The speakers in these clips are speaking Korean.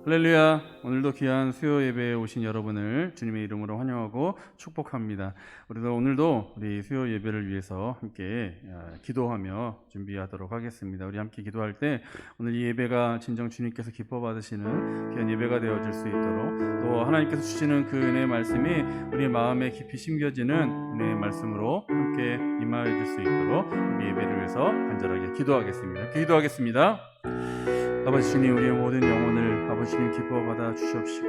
할렐루야. 오늘도 귀한 수요 예배에 오신 여러분을 주님의 이름으로 환영하고 축복합니다. 우리도 오늘도 우리 수요 예배를 위해서 함께 기도하며 준비하도록 하겠습니다. 우리 함께 기도할 때 오늘 이 예배가 진정 주님께서 기뻐 받으시는 귀한 예배가 되어질 수 있도록, 또 하나님께서 주시는 그 은혜의 말씀이 우리 마음에 깊이 심겨지는 은혜의 말씀으로 함께 임하여 줄 수 있도록 우리 예배를 위해서 간절하게 기도하겠습니다. 기도하겠습니다. 아버지 주님, 우리의 모든 영혼을 아버지 주님 기뻐 받아 주시옵시고,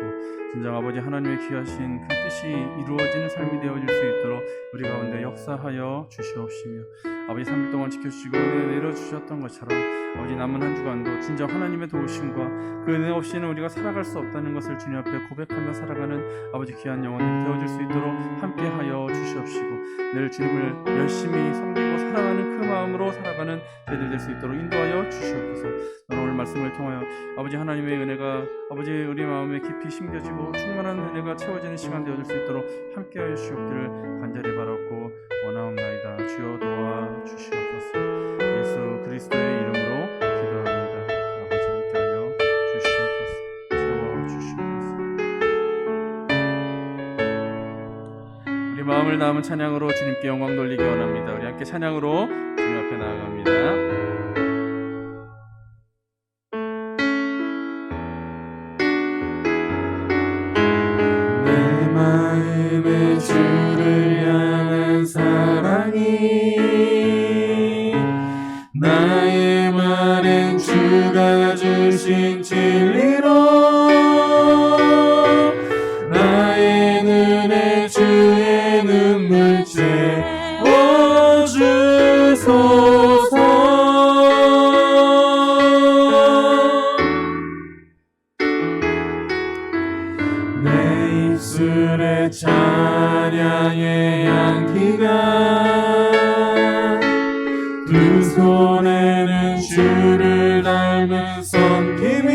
진정 아버지 하나님의 귀하신 그 뜻이 이루어지는 삶이 되어질 수 있도록 우리 가운데 역사하여 주시옵시며, 아버지 3일 동안 지켜주시고 은혜 내려주셨던 것처럼 아버지 남은 한 주간도 진정 하나님의 도우심과 그 은혜 없이는 우리가 살아갈 수 없다는 것을 주님 앞에 고백하며 살아가는 아버지 귀한 영혼들이 되어질 수 있도록 함께하여 주시옵시고, 늘 주님을 열심히 섬기고 사랑하는 그 마음으로 살아가는 저희들 될 수 있도록 인도하여 주시옵소서. 오늘 말씀을 통하여 아버지 하나님의 은혜가 아버지 우리 마음에 깊이 심겨지고 충만한 은혜가 채워지는 시간 되어질 수 있도록 함께하여 주시옵기를 간절히 바랐고 원하옵나이다. 주여 도와 주시옵소서. 예수 그리스도의 이름으로 기도합니다. 아버지 함께하여 주시옵소서. 채워주시옵소서. 우리 마음을 담은 찬양으로 주님께 영광 돌리기 원합니다. 우리 함께 찬양으로 주님 앞에 나아갑니다. 마음의 주를 향한 사랑이 나의 말엔 주가 주신 진리로 나의 눈에 주의 눈물 채워주소서. 내 입술에 찬양의 향기가 두 손에는 주를 닮은 섬김이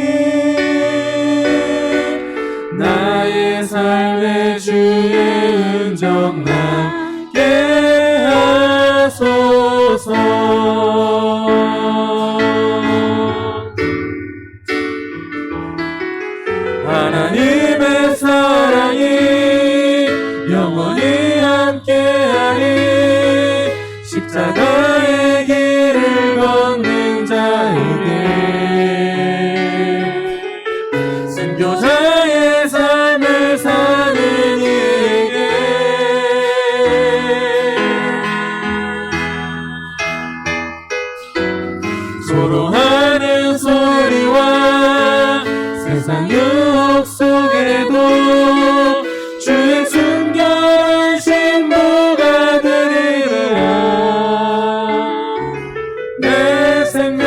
나의 삶의 주의 흔적 남게 하소서. 하나님의 사랑이 영원히 함께하리. 십자가의 길을 걷는 자에게, 순교자의 삶을 사는 이에게, 소로하는 소리와 세상 유혹 속에도 주의 순결한 신부가 되리라. 내 생명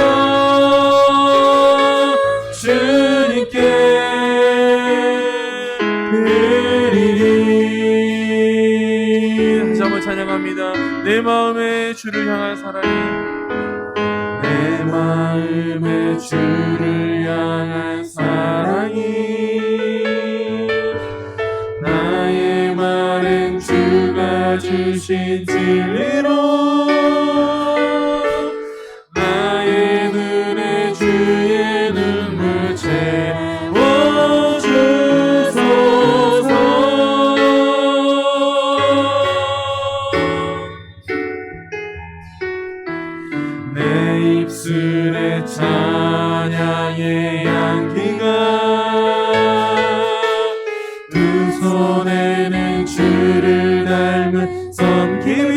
주님께 드리리. 다시 한번 찬양합니다. 내 마음의 주를 향한 사랑이, 내 마음의 주를 향한 사랑이 나의 말엔 주가 주신 진리로 나의 눈에 주의 눈물 채워주소서. 내 입술에 찬양의 향기가 두 손에는 주를 닮은 섬김이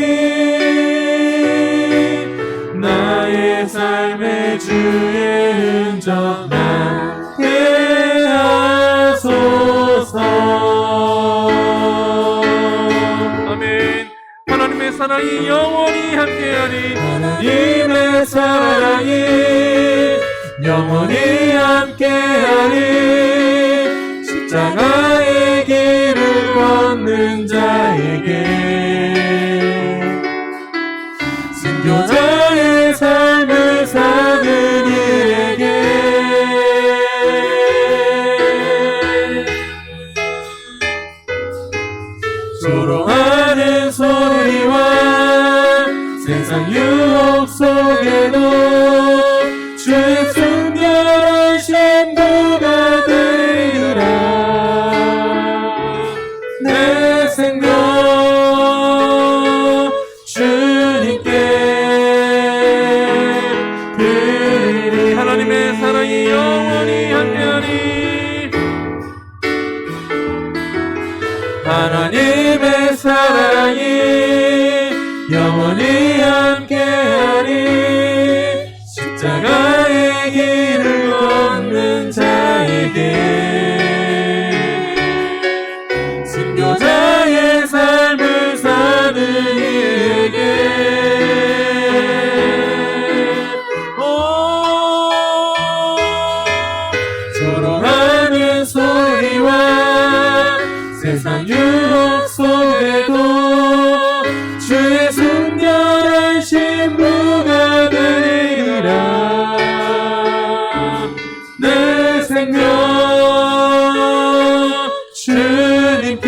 나의 삶의 주의 흔적 남게 하소서. 아멘. 하나님의 사랑이 영원히 함께하리. 하나님의 사랑이 영원히 함께하리. 십자가의 길을 걷는 자에게, 순교자의 삶을 사는 이에게, 소로하는 소리와 세상 유혹 속에도 주의 순결한 신부가 되리. 사랑이 영원히 함께하리. 하나님의 사랑이 영원히 함께하리. 십자가의 길을 걷는 자에게, 순교자의 삶을 사는 이에게, 조롱하는 소리와 세상 유혹 속에도 주의 순결한 신부가 되리라. 내 생명 주님께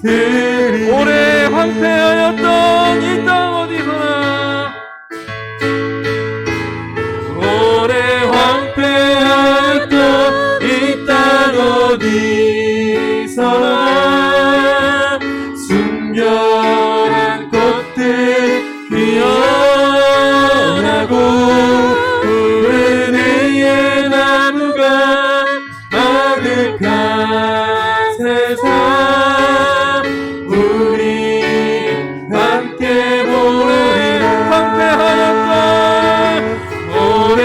드리리. 오래 황폐하였던 이 땅 어디서나, 오래 황폐하였던 이 땅 어디서나 순결한 꽃들 피어나고 푸른 의의 나무가 아득한 세상, 우리 함께 보리라. 황폐하였던 오래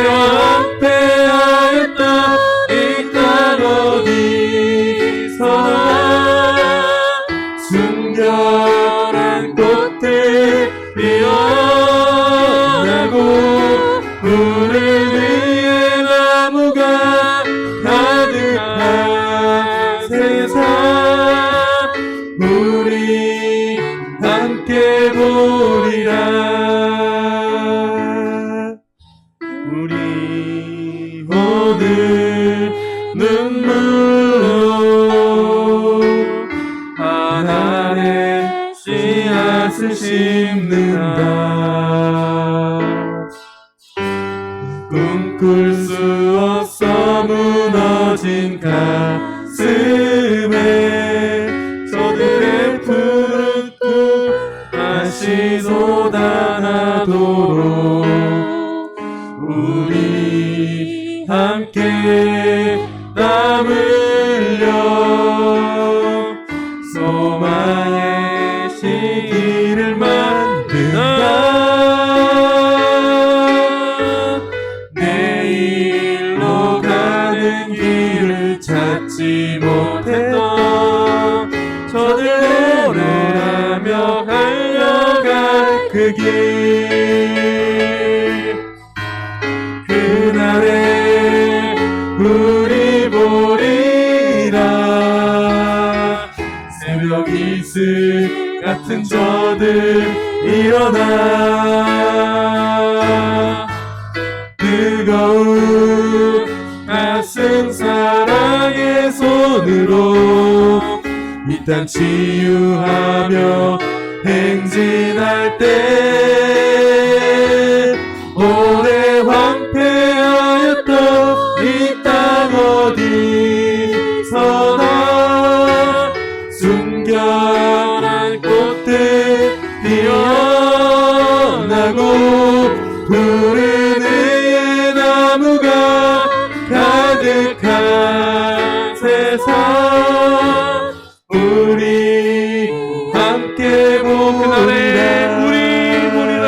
황폐하였던 이 땅 어디서나 순결한 꽃들 피어나고 푸른 의의 나무가 가득한 세상, 우리 함께 보리라. 우리 모두 눈물로 하나님의 씨앗을 심는다. 꿈꿀 수 없어 무너진 가슴에 저들의 푸른 꿈 다시 쏟아나도록 우리 함께 땀 흘려 소망의 시기를 만든다. 내일로 가는 길을 찾지 못했던 저들 노래하며 달려갈 그 길, 그날에 우리 보리라. 새벽 이슬 같은 저들 일어나 뜨거운 가슴 사랑의 손으로 이 땅 치유하며 행진할 때, 오래 황폐하였던 이 땅 어디서나 순결한 꽃들 피어나고 푸른 의의 나무가 가득한 세상, 우리 함께 보리라. 우리 보리라.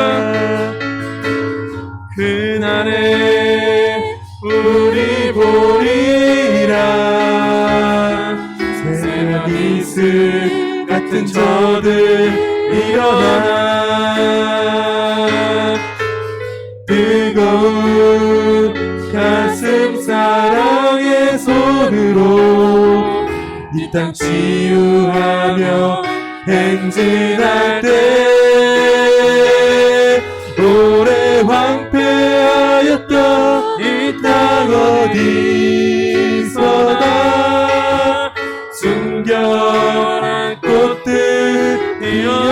그날에 우리 보리라. 새벽 이슬 같은 저들 일어나 뜨거운 가슴 사랑의 손으로 이 땅 치유하며 행진할 때, 오래 황폐하였던 이 땅 어디서나 순결한 꽃들 피어나고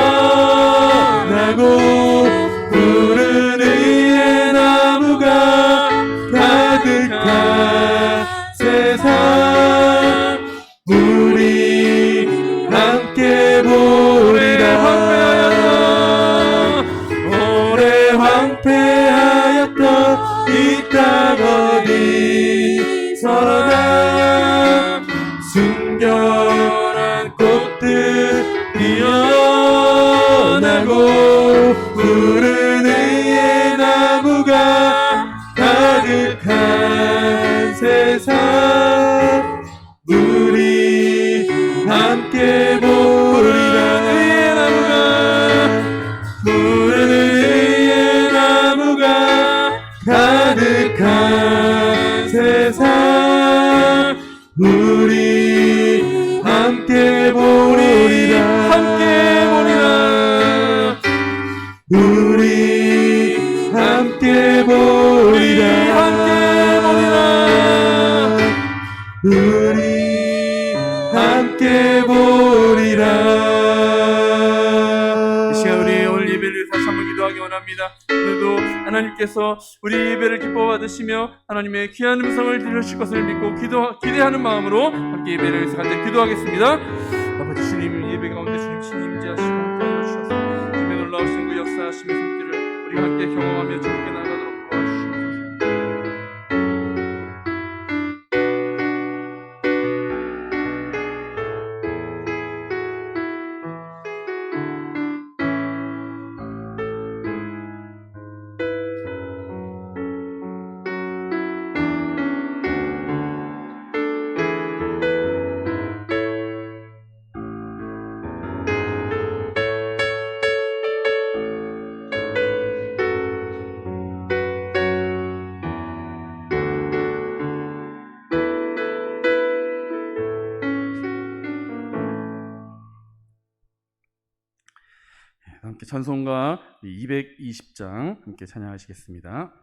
푸른 의의 나무가 가득한 세상, 우리 함께 보리라. 오래 황폐 함께하였던 이 땅 어디서나 순결한 꽃들 피어나고 푸른 의의 나무가 가득한 세상 우리 함께 보리라 의의 나무가 푸른 의의 나무가 가득한 세상 우리 함께 보리라 함께 보리라 우리 함께 보리라 함께 보리라 우리 함께 보리라. 이 시간 우리 오늘 예배를 다시 한번 기도하기 원합니다. 오늘도 하나님께서 우리 예배를 기뻐 받으시며 하나님의 귀한 음성을 들으실 것을 믿고 기대하는 마음으로 함께 예배를 시간에 기도하겠습니다. 아버지 주님, 예배 가운데 주님 친히 임재하시고 함께하여 주셔서 주님의 놀라우신 그 역사하심의 손길을 우리가 함께 경험하며 주님께 나가도록 도와주시옵소서. 함께 찬송가 220장 함께 찬양하시겠습니다.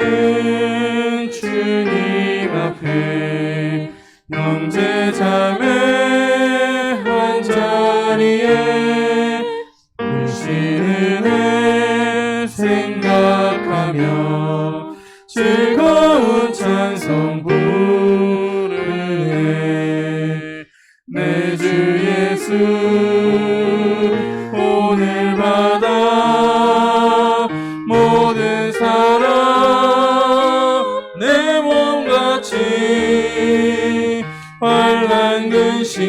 사랑하는 주님 앞에 형제자매 한 자리에 크신 은혜 생각하며 즐거운 찬송 부르네. 내 주 예수 오늘 받아 모든 사랑 내 몸같이 환난 근심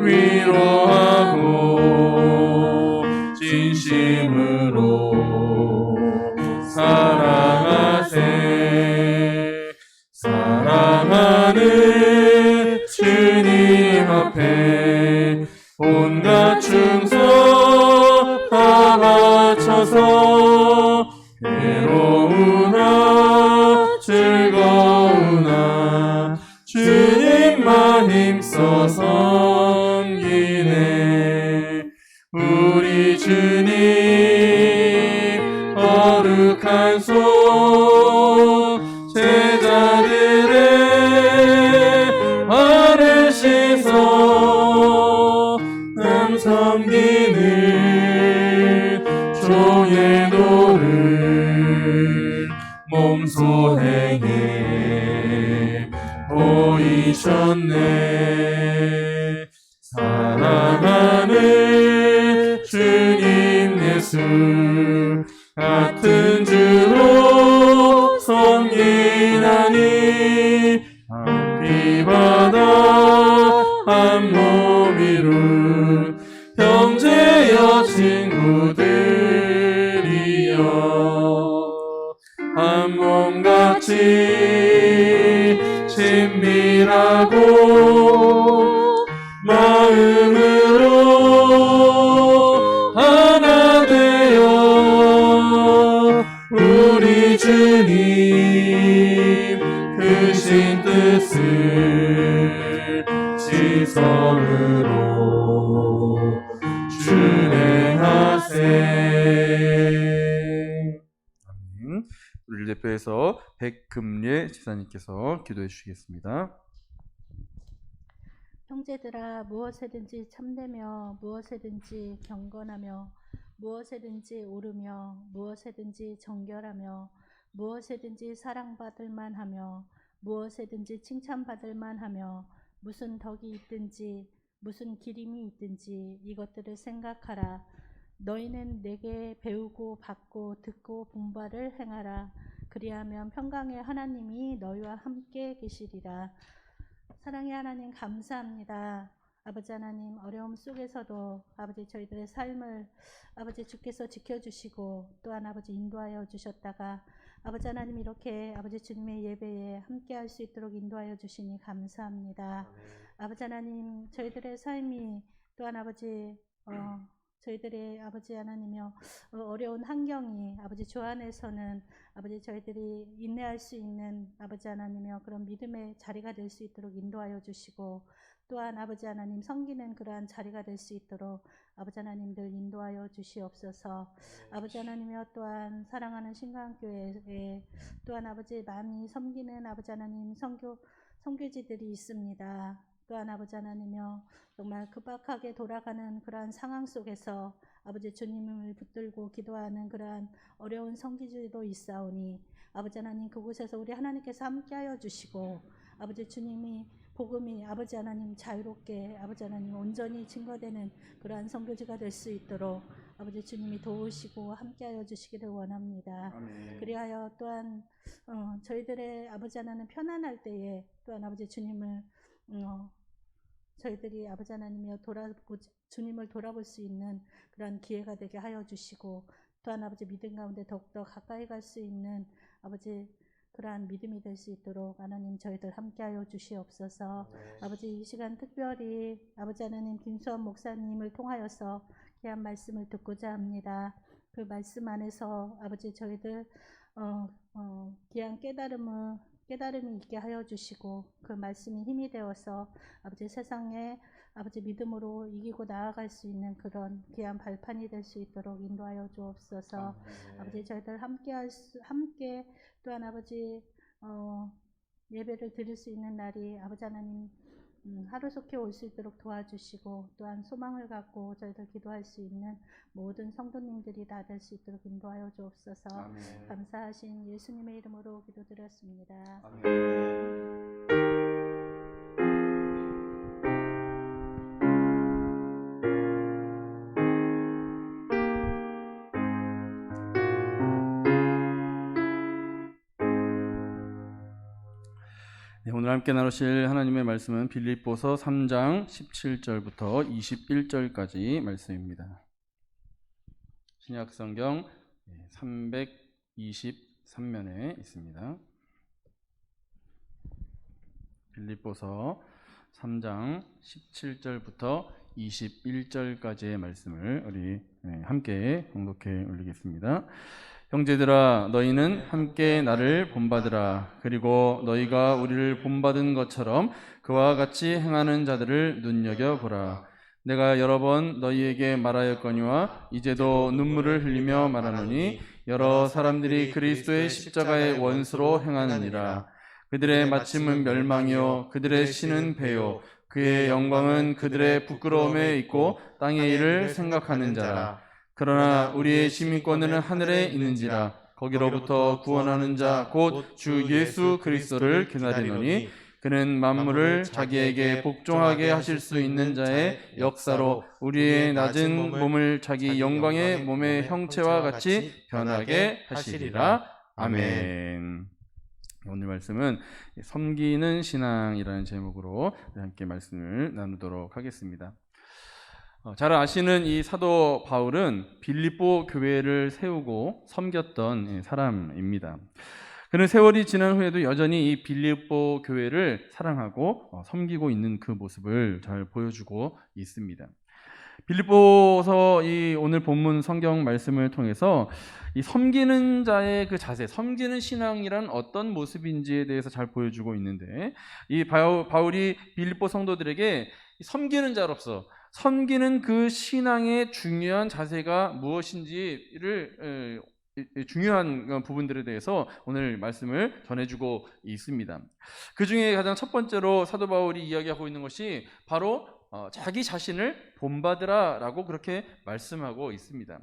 위로하고 진심으로 사랑하세. 사랑하는 주님 앞에 온갖 충성 다 바쳐서 괴로우나 즐거우나 주님만 힘써 섬기네. 우리 주님 거룩한 손 제자들의 발을 씻어 남 섬기는 종의 도를 몸소 행해 보이셨네. 사랑하는 주님 예수 같은 주로 섬기나니 피받아 한 몸 이룬 형제여 친구들이여 한 몸같이 친밀하고 마음으로 하나 되어 우리 주님 크신 뜻을 지성으로 준행하세. 아멘. 우리를 대표해서 백금례 지사님께서 기도해 주시겠습니다. 형제들아, 무엇에든지 참되며 무엇에든지 경건하며 무엇에든지 오르며 무엇에든지 정결하며 무엇에든지 사랑받을 만하며 무엇에든지 칭찬받을 만하며 무슨 덕이 있든지 무슨 기림이 있든지 이것들을 생각하라. 너희는 내게 배우고 받고 듣고 본 바를 행하라. 그리하면 평강의 하나님이 너희와 함께 계시리라. 사랑의 하나님 감사합니다. 아버지 하나님 어려움 속에서도 아버지 저희들의 삶을 아버지 주께서 지켜주시고 또한 아버지 인도하여 주셨다가 아버지 하나님 이렇게 아버지 주님의 예배에 함께 할 수 있도록 인도하여 주시니 감사합니다. 아버지 하나님 저희들의 삶이 또한 아버지 저희들의 아버지 하나님이여 어려운 환경이 아버지 주 안에서는 아버지 저희들이 인내할 수 있는 아버지 하나님이여 그런 믿음의 자리가 될 수 있도록 인도하여 주시고 또한 아버지 하나님 섬기는 그러한 자리가 될 수 있도록 아버지 하나님들 인도하여 주시옵소서. 아버지 하나님이여 또한 사랑하는 신강교회에 또한 아버지 많이 섬기는 아버지 하나님 선교지들이 있습니다. 또한 아버지 하나님이여 정말 급박하게 돌아가는 그러한 상황 속에서 아버지 주님을 붙들고 기도하는 그러한 어려운 선교지도 있사오니 아버지 하나님 그곳에서 우리 하나님께서 함께하여 주시고 아버지 주님이 복음이 아버지 하나님 자유롭게 아버지 하나님 온전히 증거되는 그러한 선교지가 될 수 있도록 아버지 주님이 도우시고 함께하여 주시기를 원합니다. 아멘. 그리하여 또한 저희들의 아버지 하나님 편안할 때에 또한 아버지 주님을 저희들이 아버지 하나님이여 주님을 돌아볼 수 있는 그런 기회가 되게 하여 주시고 또한 아버지 믿음 가운데 더욱더 가까이 갈 수 있는 아버지 그러한 믿음이 될 수 있도록 하나님 저희들 함께하여 주시옵소서. 아버지 이 시간 특별히 아버지 하나님 김수환 목사님을 통하여서 귀한 말씀을 듣고자 합니다. 그 말씀 안에서 아버지 저희들 귀한 깨달음이 있게 하여 주시고 그 말씀이 힘이 되어서 아버지 세상에 아버지 믿음으로 이기고 나아갈 수 있는 그런 귀한 발판이 될 수 있도록 인도하여 주옵소서. 아버지 저희들 함께 또한 아버지 예배를 드릴 수 있는 날이 아버지 하나님 하루속히 올 수 있도록 도와주시고 또한 소망을 갖고 저희들 기도할 수 있는 모든 성도님들이 다 될 수 있도록 인도하여 주옵소서. 아멘. 감사하신 예수님의 이름으로 기도드렸습니다. 아멘. 네, 오늘 함께 나누실 하나님의 말씀은 빌립보서 3장 17절부터 21절까지 말씀입니다. 신약성경 323면에 있습니다. 빌립보서 3장 17절부터 21절까지의 말씀을 우리 함께 봉독해 올리겠습니다. 형제들아 너희는 함께 나를 본받으라. 그리고 너희가 우리를 본받은 것처럼 그와 같이 행하는 자들을 눈여겨보라. 내가 여러 번 너희에게 말하였거니와 이제도 눈물을 흘리며 말하노니 여러 사람들이 그리스도의 십자가의 원수로 행하느니라. 그들의 마침은 멸망이요 그들의 신은 배요 그의 영광은 그들의 부끄러움에 있고 땅의 일을 생각하는 자라. 그러나 우리의 시민권은 하늘에 있는지라. 거기로부터 구원하는 자 곧 주 예수 그리스도를 기다리노니 그는 만물을 자기에게 복종하게 하실 수 있는 자의 역사로 우리의 낮은 몸을 자기 영광의 몸의 형체와 같이 변하게 하시리라. 아멘. 오늘 말씀은 섬기는 신앙이라는 제목으로 함께 말씀을 나누도록 하겠습니다. 잘 아시는 이 사도 바울은 빌립보 교회를 세우고 섬겼던 사람입니다. 그는 세월이 지난 후에도 여전히 이 빌립보 교회를 사랑하고 섬기고 있는 그 모습을 잘 보여주고 있습니다. 빌립보서 이 오늘 본문 성경 말씀을 통해서 이 섬기는 자의 그 자세, 섬기는 신앙이란 어떤 모습인지에 대해서 잘 보여주고 있는데 이 바울이 빌립보 성도들에게 섬기는 자로서 섬기는 그 신앙의 중요한 자세가 무엇인지를 중요한 부분들에 대해서 오늘 말씀을 전해주고 있습니다. 그 중에 가장 첫 번째로 사도 바울이 이야기하고 있는 것이 바로 자기 자신을 본받으라라고 그렇게 말씀하고 있습니다.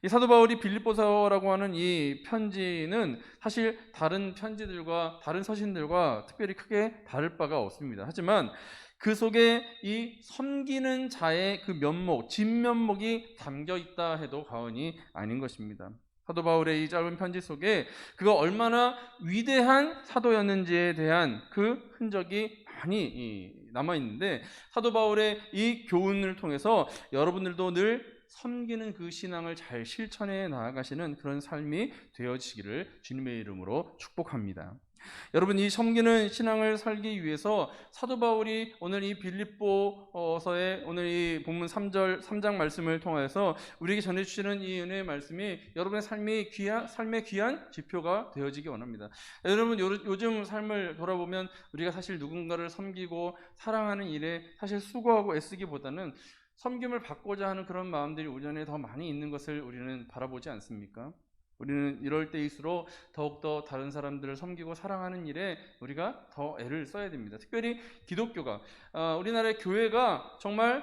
이 사도 바울이 빌립보서라고 하는 이 편지는 사실 다른 편지들과 다른 서신들과 특별히 크게 다를 바가 없습니다. 하지만 그 속에 이 섬기는 자의 그 면목, 진면목이 담겨 있다 해도 과언이 아닌 것입니다. 사도 바울의 이 짧은 편지 속에 그가 얼마나 위대한 사도였는지에 대한 그 흔적이 많이 남아 있는데, 사도 바울의 이 교훈을 통해서 여러분들도 늘 섬기는 그 신앙을 잘 실천해 나아가시는 그런 삶이 되어지기를 주님의 이름으로 축복합니다. 여러분, 이 섬기는 신앙을 살기 위해서 사도 바울이 오늘 이 빌립보서의 오늘 이 본문 3장 말씀을 통해서 우리에게 전해주시는 이 은혜의 말씀이 여러분의 삶의 귀한 지표가 되어지기 원합니다. 여러분, 요즘 삶을 돌아보면 우리가 사실 누군가를 섬기고 사랑하는 일에 사실 수고하고 애쓰기보다는 섬김을 받고자 하는 그런 마음들이 우리 안에 더 많이 있는 것을 우리는 바라보지 않습니까? 우리는 이럴 때일수록 더욱더 다른 사람들을 섬기고 사랑하는 일에 우리가 더 애를 써야 됩니다. 특별히 기독교가, 우리나라의 교회가 정말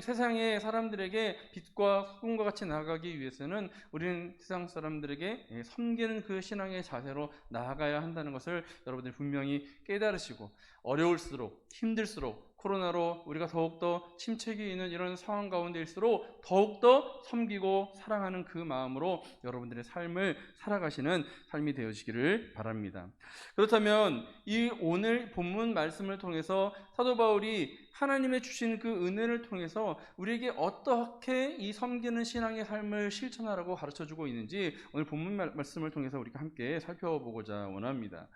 세상의 사람들에게 빛과 소금과 같이 나아가기 위해서는 우리는 세상 사람들에게 섬기는 그 신앙의 자세로 나아가야 한다는 것을 여러분들이 분명히 깨달으시고, 어려울수록 힘들수록 코로나로 우리가 더욱더 침체기에 있는 이런 상황 가운데일수록 더욱더 섬기고 사랑하는 그 마음으로 여러분들의 삶을 살아가시는 삶이 되어지기를 바랍니다. 그렇다면 이 오늘 본문 말씀을 통해서 사도 바울이 하나님의 주신 그 은혜를 통해서 우리에게 어떻게 이 섬기는 신앙의 삶을 실천하라고 가르쳐주고 있는지 오늘 본문 말씀을 통해서 우리가 함께 살펴보고자 원합니다.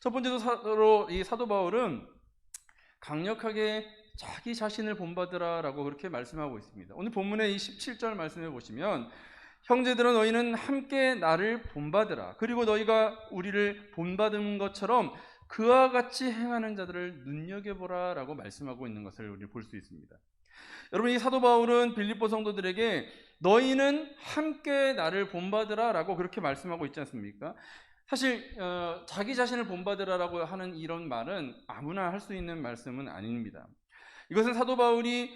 첫 번째로 이 사도 바울은 강력하게 자기 자신을 본받으라라고 그렇게 말씀하고 있습니다. 오늘 본문의 이 17절 말씀해 보시면, 형제들아 너희는 함께 나를 본받으라. 그리고 너희가 우리를 본받은 것처럼 그와 같이 행하는 자들을 눈여겨보라 라고 말씀하고 있는 것을 우리 볼 수 있습니다. 여러분, 이 사도 바울은 빌립보 성도들에게 너희는 함께 나를 본받으라 라고 그렇게 말씀하고 있지 않습니까? 사실 자기 자신을 본받으라라고 하는 이런 말은 아무나 할 수 있는 말씀은 아닙니다. 이것은 사도 바울이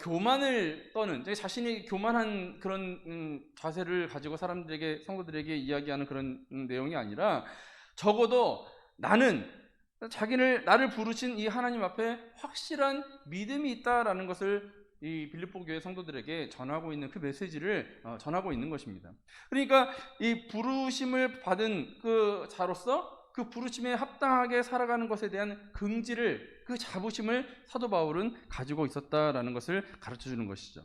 교만을 떠는, 자신이 교만한 그런 자세를 가지고 성도들에게 이야기하는 그런 내용이 아니라, 적어도 나를 부르신 이 하나님 앞에 확실한 믿음이 있다라는 것을 이 빌립보 교회 성도들에게 전하고 있는 그 메시지를 전하고 있는 것입니다. 그러니까 이 부르심을 받은 그 자로서 그 부르심에 합당하게 살아가는 것에 대한 그 자부심을 사도 바울은 가지고 있었다라는 것을 가르쳐 주는 것이죠.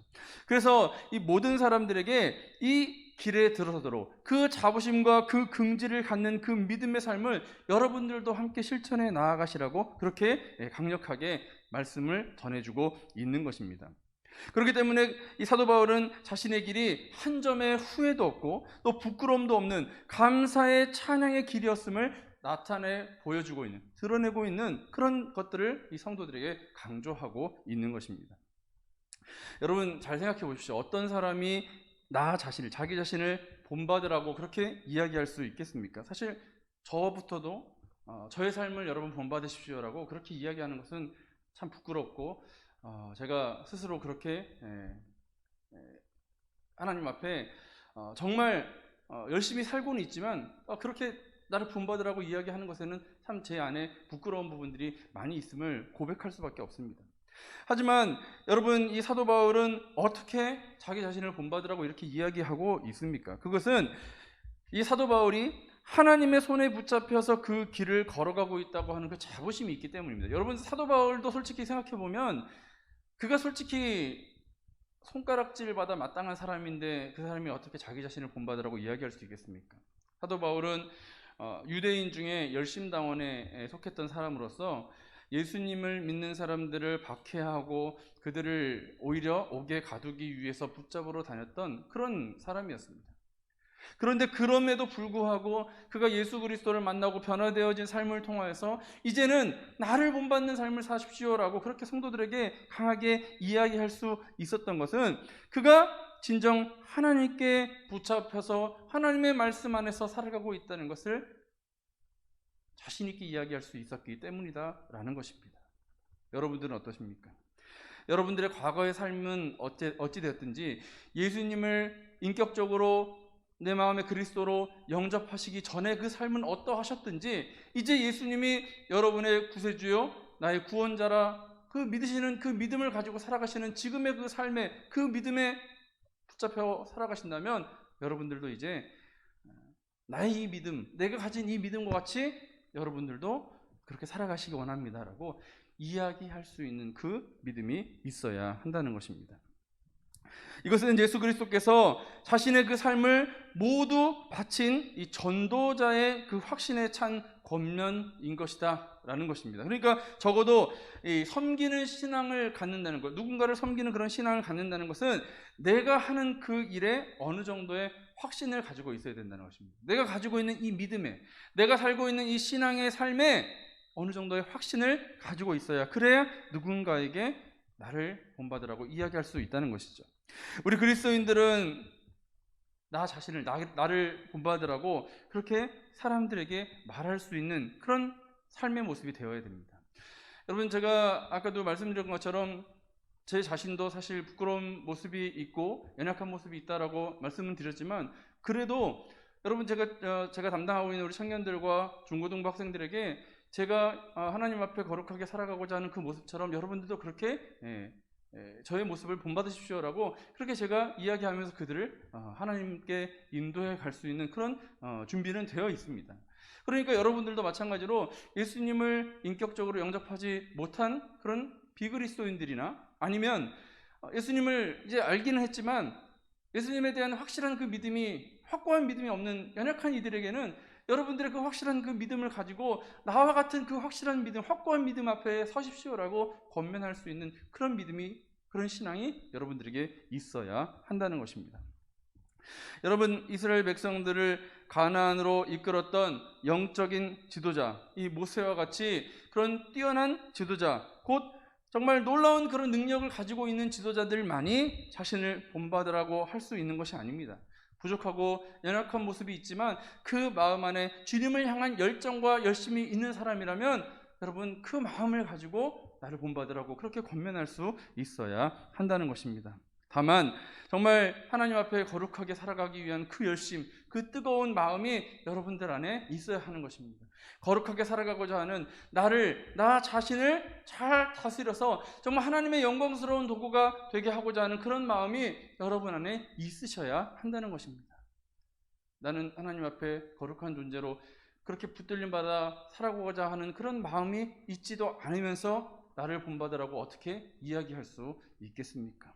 그래서 이 모든 사람들에게 이 길에 들어서도록 그 자부심과 그 긍지를 갖는 그 믿음의 삶을 여러분들도 함께 실천해 나아가시라고 그렇게 강력하게 말씀을 전해주고 있는 것입니다. 그렇기 때문에 이 사도 바울은 자신의 길이 한 점의 후회도 없고 또 부끄러움도 없는 감사의 찬양의 길이었음을 보여주고 있는, 드러내고 있는 그런 것들을 이 성도들에게 강조하고 있는 것입니다. 여러분, 잘 생각해 보십시오. 어떤 사람이 자기 자신을 본받으라고 그렇게 이야기할 수 있겠습니까? 사실 저부터도 저의 삶을 여러분 본받으십시오라고 그렇게 이야기하는 것은 참 부끄럽고, 제가 스스로 그렇게 하나님 앞에 정말 열심히 살고는 있지만 그렇게 나를 본받으라고 이야기하는 것에는 참 제 안에 부끄러운 부분들이 많이 있음을 고백할 수밖에 없습니다. 하지만 여러분, 이 사도 바울은 어떻게 자기 자신을 본받으라고 이렇게 이야기하고 있습니까? 그것은 이 사도 바울이 하나님의 손에 붙잡혀서 그 길을 걸어가고 있다고 하는 그 자부심이 있기 때문입니다. 여러분, 사도 바울도 솔직히 생각해 보면 그가 솔직히 손가락질 받아 마땅한 사람인데 그 사람이 어떻게 자기 자신을 본받으라고 이야기할 수 있겠습니까? 사도 바울은 유대인 중에 열심당원에 속했던 사람으로서 예수님을 믿는 사람들을 박해하고 그들을 오히려 옥에 가두기 위해서 붙잡으러 다녔던 그런 사람이었습니다. 그런데 그럼에도 불구하고 그가 예수 그리스도를 만나고 변화되어진 삶을 통하여서 이제는 나를 본받는 삶을 사십시오라고 그렇게 성도들에게 강하게 이야기할 수 있었던 것은 그가 진정 하나님께 붙잡혀서 하나님의 말씀 안에서 살아가고 있다는 것을 자신 있게 이야기할 수 있었기 때문이다라는 것입니다. 여러분들은 어떠십니까? 여러분들의 과거의 삶은 어찌 되었든지 예수님을 인격적으로 내 마음의 그리스도로 영접하시기 전에 그 삶은 어떠하셨든지 이제 예수님이 여러분의 구세주요 나의 구원자라 그 믿으시는 그 믿음을 가지고 살아가시는 지금의 그 삶에 그 믿음에 붙잡혀 살아가신다면 여러분들도 이제 나의 이 믿음, 내가 가진 이 믿음과 같이 여러분들도 그렇게 살아가시기 원합니다라고 이야기할 수 있는 그 믿음이 있어야 한다는 것입니다. 이것은 예수 그리스도께서 자신의 그 삶을 모두 바친 이 전도자의 그 확신에 찬 권면인 것이다 라는 것입니다. 그러니까 적어도 이 섬기는 신앙을 갖는다는 것, 누군가를 섬기는 그런 신앙을 갖는다는 것은 내가 하는 그 일에 어느 정도의 확신을 가지고 있어야 된다는 것입니다. 내가 가지고 있는 이 믿음에, 내가 살고 있는 이 신앙의 삶에 어느 정도의 확신을 가지고 있어야, 그래야 누군가에게 나를 본받으라고 이야기할 수 있다는 것이죠. 우리 그리스도인들은 나 자신을, 나를 본받으라고 그렇게 사람들에게 말할 수 있는 그런 삶의 모습이 되어야 됩니다. 여러분, 제가 아까도 말씀드린 것처럼 제 자신도 사실 부끄러운 모습이 있고 연약한 모습이 있다라고 말씀은 드렸지만, 그래도 여러분, 제가 담당하고 있는 우리 청년들과 중고등부 학생들에게 제가 하나님 앞에 거룩하게 살아가고자 하는 그 모습처럼 여러분들도 그렇게 저의 모습을 본받으십시오라고 그렇게 제가 이야기하면서 그들을 하나님께 인도해 갈 수 있는 그런 준비는 되어 있습니다. 그러니까 여러분들도 마찬가지로 예수님을 인격적으로 영접하지 못한 그런 비그리스도인들이나 아니면 예수님을 이제 알기는 했지만 예수님에 대한 확실한 그 믿음이, 확고한 믿음이 없는 연약한 이들에게는 여러분들의 그 확실한 그 믿음을 가지고 나와 같은 그 확실한 믿음, 확고한 믿음 앞에 서십시오라고 권면할 수 있는 그런 믿음이, 그런 신앙이 여러분들에게 있어야 한다는 것입니다. 여러분, 이스라엘 백성들을 가나안으로 이끌었던 영적인 지도자, 이 모세와 같이 그런 뛰어난 지도자, 곧 정말 놀라운 그런 능력을 가지고 있는 지도자들만이 자신을 본받으라고 할 수 있는 것이 아닙니다. 부족하고 연약한 모습이 있지만 그 마음 안에 주님을 향한 열정과 열심이 있는 사람이라면 여러분, 그 마음을 가지고 나를 본받으라고 그렇게 권면할 수 있어야 한다는 것입니다. 다만 정말 하나님 앞에 거룩하게 살아가기 위한 그 열심, 그 뜨거운 마음이 여러분들 안에 있어야 하는 것입니다. 거룩하게 살아가고자 하는 나 자신을 잘 다스려서 정말 하나님의 영광스러운 도구가 되게 하고자 하는 그런 마음이 여러분 안에 있으셔야 한다는 것입니다. 나는 하나님 앞에 거룩한 존재로 그렇게 붙들림 받아 살아가고자 하는 그런 마음이 있지도 않으면서 나를 본받으라고 어떻게 이야기할 수 있겠습니까?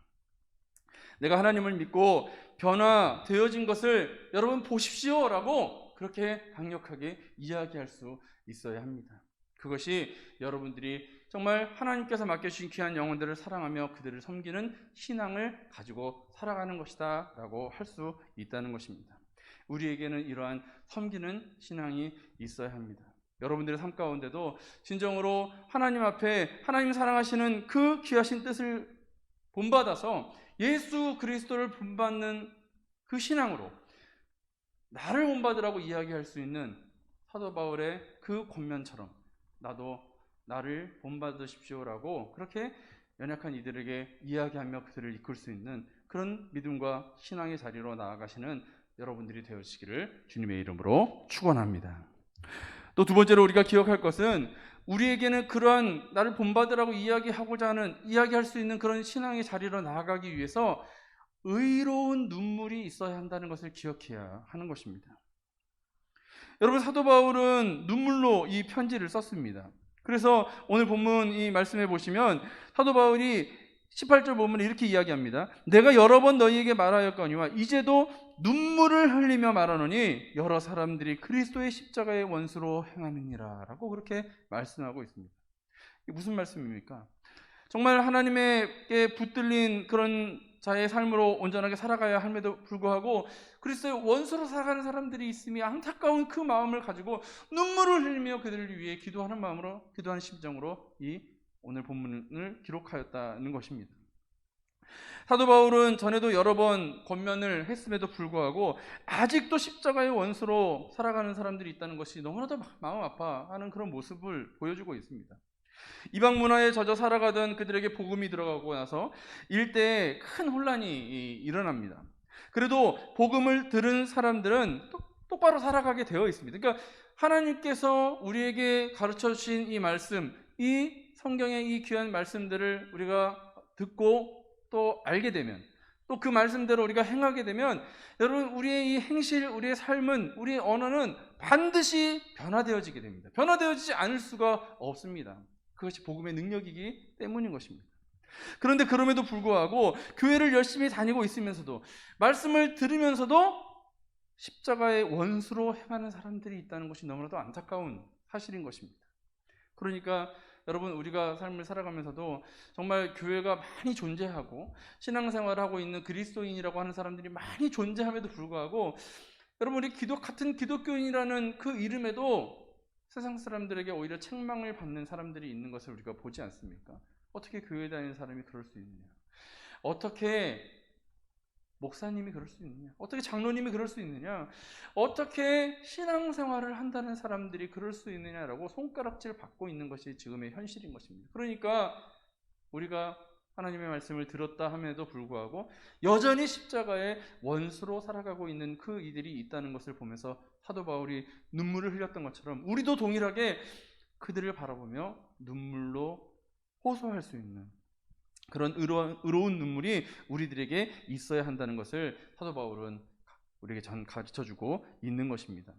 내가 하나님을 믿고 변화되어진 것을 여러분 보십시오라고 그렇게 강력하게 이야기할 수 있어야 합니다. 그것이 여러분들이 정말 하나님께서 맡겨주신 귀한 영혼들을 사랑하며 그들을 섬기는 신앙을 가지고 살아가는 것이다 라고 할 수 있다는 것입니다. 우리에게는 이러한 섬기는 신앙이 있어야 합니다. 여러분들의 삶 가운데도 진정으로 하나님 앞에 하나님 사랑하시는 그 귀하신 뜻을 본받아서 예수 그리스도를 본받는 그 신앙으로 나를 본받으라고 이야기할 수 있는 사도 바울의 그 권면처럼 나도 나를 본받으십시오라고 그렇게 연약한 이들에게 이야기하며 그들을 이끌 수 있는 그런 믿음과 신앙의 자리로 나아가시는 여러분들이 되어지기를 주님의 이름으로 축원합니다. 또 두 번째로 우리가 기억할 것은 우리에게는 그러한 나를 본받으라고 이야기할 수 있는 그런 신앙의 자리로 나아가기 위해서 의로운 눈물이 있어야 한다는 것을 기억해야 하는 것입니다. 여러분, 사도 바울은 눈물로 이 편지를 썼습니다. 그래서 오늘 본문 이 말씀해 보시면 사도 바울이 18절 본문에 이렇게 이야기합니다. 내가 여러 번 너희에게 말하였거니와 이제도 눈물을 흘리며 말하노니 여러 사람들이 그리스도의 십자가의 원수로 행하느니라 라고 그렇게 말씀하고 있습니다. 이게 무슨 말씀입니까? 정말 하나님에게 붙들린 그런 자의 삶으로 온전하게 살아가야 함에도 불구하고 그리스도의 원수로 살아가는 사람들이 있음이 안타까운 그 마음을 가지고 눈물을 흘리며 그들을 위해 기도하는 마음으로, 기도하는 심정으로 이 오늘 본문을 기록하였다는 것입니다. 사도 바울은 전에도 여러 번 권면을 했음에도 불구하고 아직도 십자가의 원수로 살아가는 사람들이 있다는 것이 너무나도 마음 아파하는 그런 모습을 보여주고 있습니다. 이방 문화에 젖어 살아가던 그들에게 복음이 들어가고 나서 일대에 큰 혼란이 일어납니다. 그래도 복음을 들은 사람들은 똑바로 살아가게 되어 있습니다. 그러니까 하나님께서 우리에게 가르쳐 주신 이 말씀, 이 성경의 이 귀한 말씀들을 우리가 듣고 또 알게 되면, 또 그 말씀대로 우리가 행하게 되면, 여러분, 우리의 이 행실, 우리의 삶은, 우리의 언어는 반드시 변화되어지게 됩니다. 변화되어지지 않을 수가 없습니다. 그것이 복음의 능력이기 때문인 것입니다. 그런데 그럼에도 불구하고 교회를 열심히 다니고 있으면서도, 말씀을 들으면서도 십자가의 원수로 행하는 사람들이 있다는 것이 너무나도 안타까운 사실인 것입니다. 그러니까 여러분, 우리가 삶을 살아가면서도 정말 교회가 많이 존재하고 신앙생활을 하고 있는 그리스도인이라고 하는 사람들이 많이 존재함에도 불구하고, 여러분, 우리 같은 기독교인이라는 그 이름에도 세상 사람들에게 오히려 책망을 받는 사람들이 있는 것을 우리가 보지 않습니까? 어떻게 교회 다니는 사람이 그럴 수 있느냐? 어떻게 목사님이 그럴 수 있느냐? 어떻게 장로님이 그럴 수 있느냐? 어떻게 신앙생활을 한다는 사람들이 그럴 수 있느냐라고 손가락질 받고 있는 것이 지금의 현실인 것입니다. 그러니까 우리가 하나님의 말씀을 들었다 함에도 불구하고 여전히 십자가의 원수로 살아가고 있는 그 이들이 있다는 것을 보면서 사도 바울이 눈물을 흘렸던 것처럼 우리도 동일하게 그들을 바라보며 눈물로 호소할 수 있는 그런 의로운 눈물이 우리들에게 있어야 한다는 것을 사도 바울은 우리에게 가르쳐주고 있는 것입니다.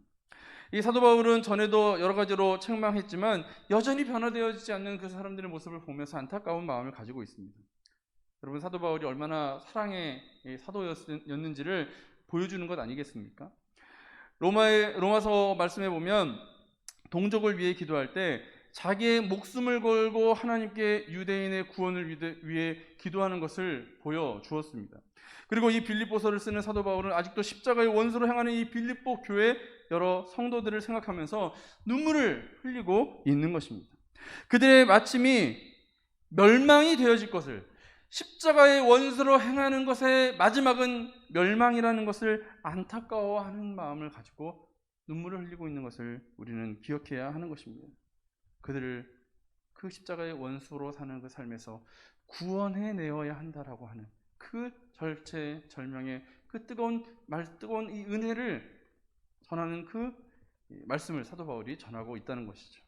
이 사도 바울은 전에도 여러 가지로 책망했지만 여전히 변화되어지지 않는 그 사람들의 모습을 보면서 안타까운 마음을 가지고 있습니다. 여러분, 사도 바울이 얼마나 사랑의 사도였는지를 보여주는 것 아니겠습니까? 로마서 말씀에 보면 동족을 위해 기도할 때 자기의 목숨을 걸고 하나님께 유대인의 구원을 위해 기도하는 것을 보여주었습니다. 그리고 이 빌립보서를 쓰는 사도 바울은 아직도 십자가의 원수로 행하는 이 빌립보 교회 여러 성도들을 생각하면서 눈물을 흘리고 있는 것입니다. 그들의 마침이 멸망이 되어질 것을, 십자가의 원수로 행하는 것의 마지막은 멸망이라는 것을 안타까워하는 마음을 가지고 눈물을 흘리고 있는 것을 우리는 기억해야 하는 것입니다. 그들을 그 십자가의 원수로 사는 그 삶에서 구원해내어야 한다라고 하는 그 절체절명의 그 뜨거운 이 은혜를 전하는 그 말씀을 사도 바울이 전하고 있다는 것이죠.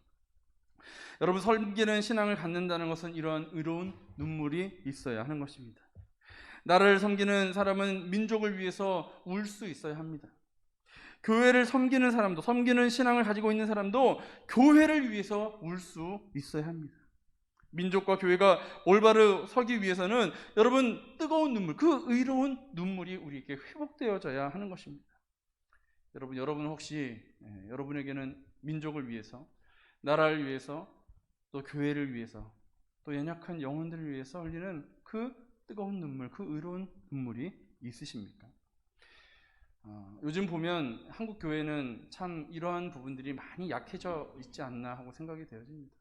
여러분, 섬기는 신앙을 갖는다는 것은 이러한 의로운 눈물이 있어야 하는 것입니다. 나라를 섬기는 사람은 민족을 위해서 울 수 있어야 합니다. 교회를 섬기는 사람도, 섬기는 신앙을 가지고 있는 사람도 교회를 위해서 울 수 있어야 합니다. 민족과 교회가 올바로 서기 위해서는 여러분, 뜨거운 눈물, 그 의로운 눈물이 우리에게 회복되어져야 하는 것입니다. 여러분 혹시 여러분에게는 민족을 위해서, 나라를 위해서, 또 교회를 위해서, 또 연약한 영혼들을 위해서 흘리는 그 뜨거운 눈물, 그 의로운 눈물이 있으십니까? 요즘 보면 한국 교회는 참 이러한 부분들이 많이 약해져 있지 않나 하고 생각이 되어집니다.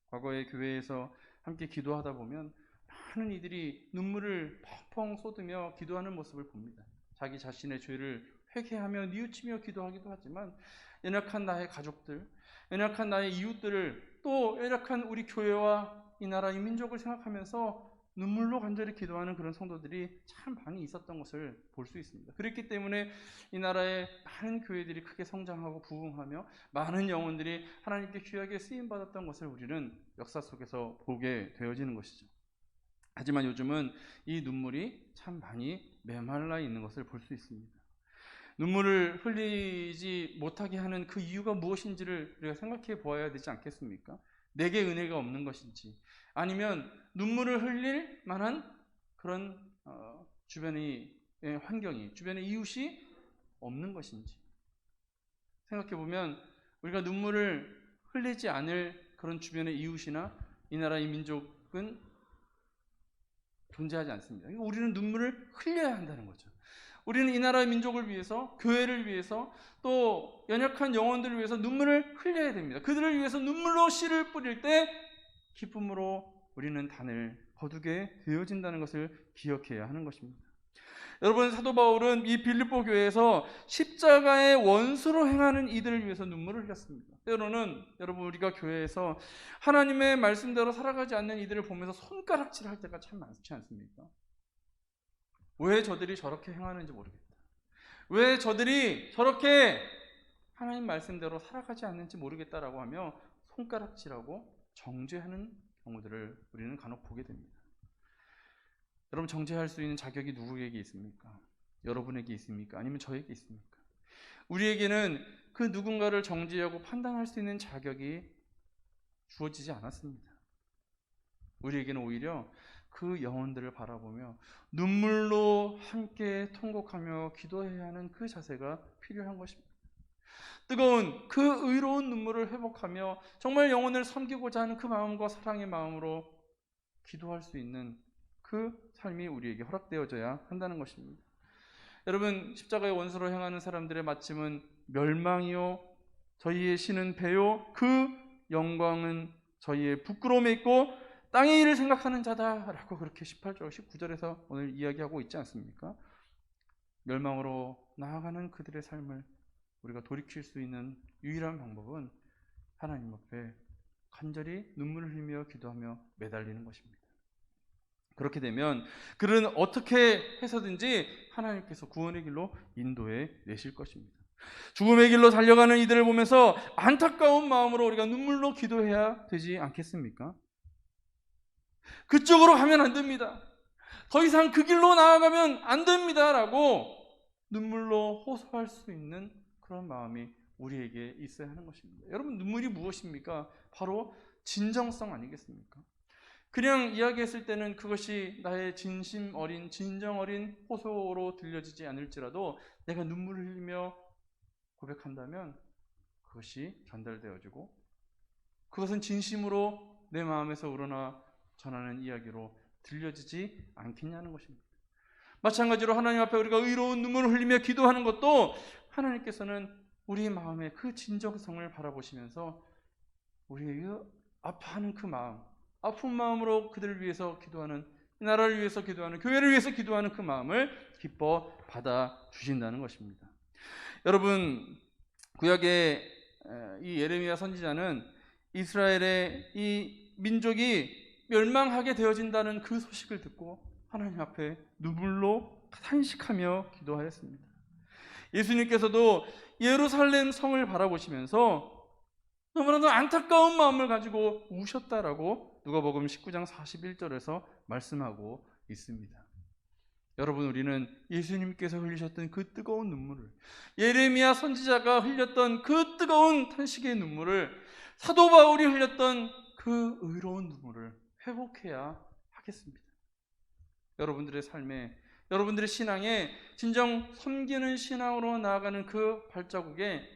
과거에 교회에서 함께 기도하다 보면 많은 이들이 눈물을 펑펑 쏟으며 기도하는 모습을 봅니다. 자기 자신의 죄를 회개하며 뉘우치며 기도하기도 하지만 연약한 나의 가족들, 연약한 나의 이웃들을, 또 연약한 우리 교회와 이 나라, 이 민족을 생각하면서 눈물로 간절히 기도하는 그런 성도들이 참 많이 있었던 것을 볼 수 있습니다. 그렇기 때문에 이 나라의 많은 교회들이 크게 성장하고 부흥하며 많은 영혼들이 하나님께 귀하게 쓰임받았던 것을 우리는 역사 속에서 보게 되어지는 것이죠. 하지만 요즘은 이 눈물이 참 많이 메말라 있는 것을 볼 수 있습니다. 눈물을 흘리지 못하게 하는 그 이유가 무엇인지를 우리가 생각해 보아야 되지 않겠습니까? 내게 은혜가 없는 것인지, 아니면 눈물을 흘릴 만한 그런 주변의 환경이, 주변의 이웃이 없는 것인지 생각해 보면 우리가 눈물을 흘리지 않을 그런 주변의 이웃이나 이 나라의 민족은 존재하지 않습니다. 우리는 눈물을 흘려야 한다는 거죠. 우리는 이 나라의 민족을 위해서, 교회를 위해서, 또 연약한 영혼들을 위해서 눈물을 흘려야 됩니다. 그들을 위해서 눈물로 씨를 뿌릴 때 기쁨으로 우리는 단을 거두게 되어진다는 것을 기억해야 하는 것입니다. 여러분, 사도 바울은 이 빌립보 교회에서 십자가의 원수로 행하는 이들을 위해서 눈물을 흘렸습니다. 때로는 여러분, 우리가 교회에서 하나님의 말씀대로 살아가지 않는 이들을 보면서 손가락질할 때가 참 많지 않습니까? 왜 저들이 저렇게 행하는지 모르겠다. 왜 저들이 저렇게 하나님 말씀대로 살아가지 않는지 모르겠다라고 하며 손가락질하고 정죄하는 경우들을 우리는 간혹 보게 됩니다. 여러분, 정죄할 수 있는 자격이 누구에게 있습니까? 여러분에게 있습니까? 아니면 저에게 있습니까? 우리에게는 그 누군가를 정죄하고 판단할 수 있는 자격이 주어지지 않았습니다. 우리에게는 오히려 그 영혼들을 바라보며 눈물로 함께 통곡하며 기도해야 하는 그 자세가 필요한 것입니다. 뜨거운 그 의로운 눈물을 회복하며 정말 영혼을 섬기고자 하는 그 마음과 사랑의 마음으로 기도할 수 있는 그 삶이 우리에게 허락되어져야 한다는 것입니다. 여러분, 십자가의 원수로 행하는 사람들의 마침은 멸망이요 저희의 신은 배요 그 영광은 저희의 부끄러움에 있고 땅의 일을 생각하는 자다라고 그렇게 18절 19절에서 오늘 이야기하고 있지 않습니까? 멸망으로 나아가는 그들의 삶을 우리가 돌이킬 수 있는 유일한 방법은 하나님 앞에 간절히 눈물을 흘리며 기도하며 매달리는 것입니다. 그렇게 되면 그들은 어떻게 해서든지 하나님께서 구원의 길로 인도해 내실 것입니다. 죽음의 길로 달려가는 이들을 보면서 안타까운 마음으로 우리가 눈물로 기도해야 되지 않겠습니까? 그쪽으로 가면 안 됩니다. 더 이상 그 길로 나아가면 안 됩니다 라고 눈물로 호소할 수 있는 그런 마음이 우리에게 있어야 하는 것입니다. 여러분, 눈물이 무엇입니까? 바로 진정성 아니겠습니까? 그냥 이야기했을 때는 그것이 나의 진심 어린, 진정 어린 호소로 들려지지 않을지라도 내가 눈물을 흘리며 고백한다면 그것이 전달되어지고 그것은 진심으로 내 마음에서 우러나 전하는 이야기로 들려지지 않겠냐는 것입니다. 마찬가지로 하나님 앞에 우리가 의로운 눈물을 흘리며 기도하는 것도 하나님께서는 우리 마음의 그 진정성을 바라보시면서 우리의 아파하는 그 마음, 아픈 마음으로 그들을 위해서 기도하는, 이 나라를 위해서 기도하는, 교회를 위해서 기도하는 그 마음을 기뻐 받아주신다는 것입니다. 여러분, 구약의 이 예레미야 선지자는 이스라엘의 이 민족이 멸망하게 되어진다는 그 소식을 듣고 하나님 앞에 눈물로 탄식하며 기도하였습니다. 예수님께서도 예루살렘 성을 바라보시면서 너무나도 안타까운 마음을 가지고 우셨다라고 누가복음 19장 41절에서 말씀하고 있습니다. 여러분, 우리는 예수님께서 흘리셨던 그 뜨거운 눈물을, 예레미야 선지자가 흘렸던 그 뜨거운 탄식의 눈물을, 사도 바울이 흘렸던 그 의로운 눈물을 회복해야 하겠습니다. 여러분들의 삶에, 여러분들의 신앙에 진정 섬기는 신앙으로 나아가는 그 발자국에